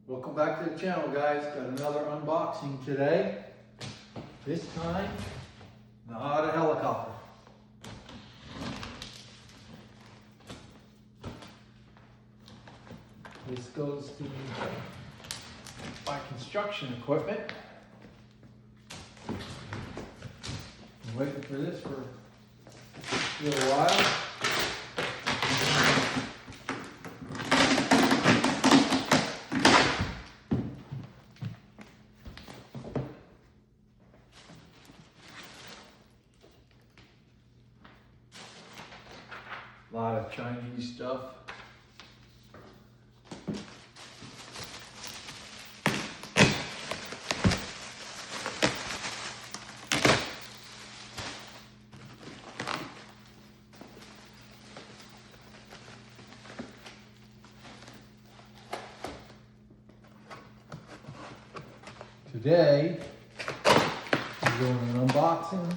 Welcome back to the channel, guys. Got another unboxing today. This time, not a helicopter. This goes to my construction equipment. Been waiting for this for a little while. A lot of Chinese stuff. Today, I'm doing an unboxing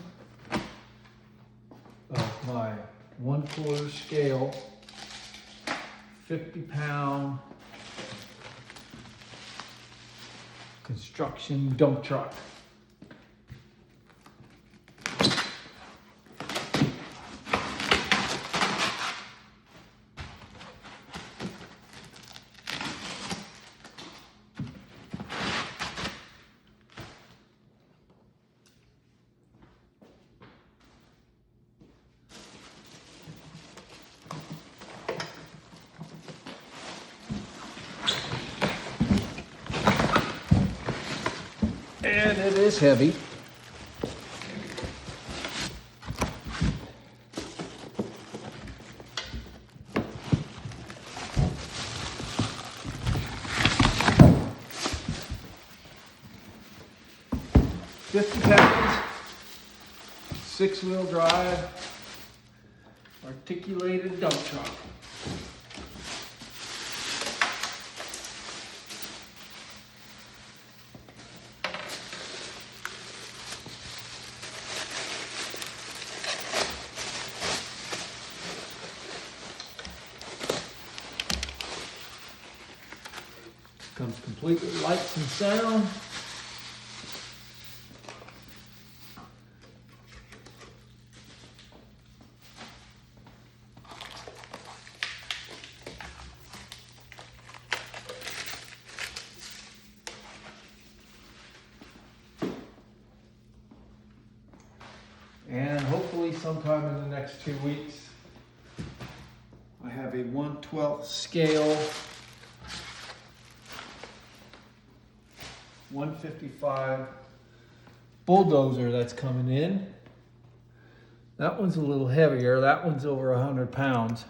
of my 1/4 scale, 50-pound construction dump truck. And it is heavy. £50, 6-wheel drive, articulated dump truck. Comes complete with lights and sound. And hopefully sometime in the next 2 weeks, I have a 1/12 scale 155 bulldozer that's coming in. That one's a little heavier. That one's over 100 pounds.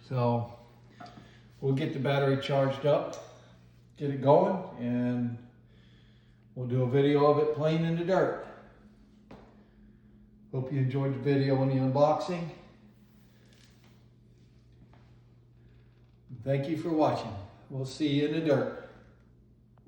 So we'll get the battery charged up, get it going, and we'll do a video of it playing in the dirt. Hope you enjoyed the video and the unboxing. Thank you for watching. We'll see you in the dirt.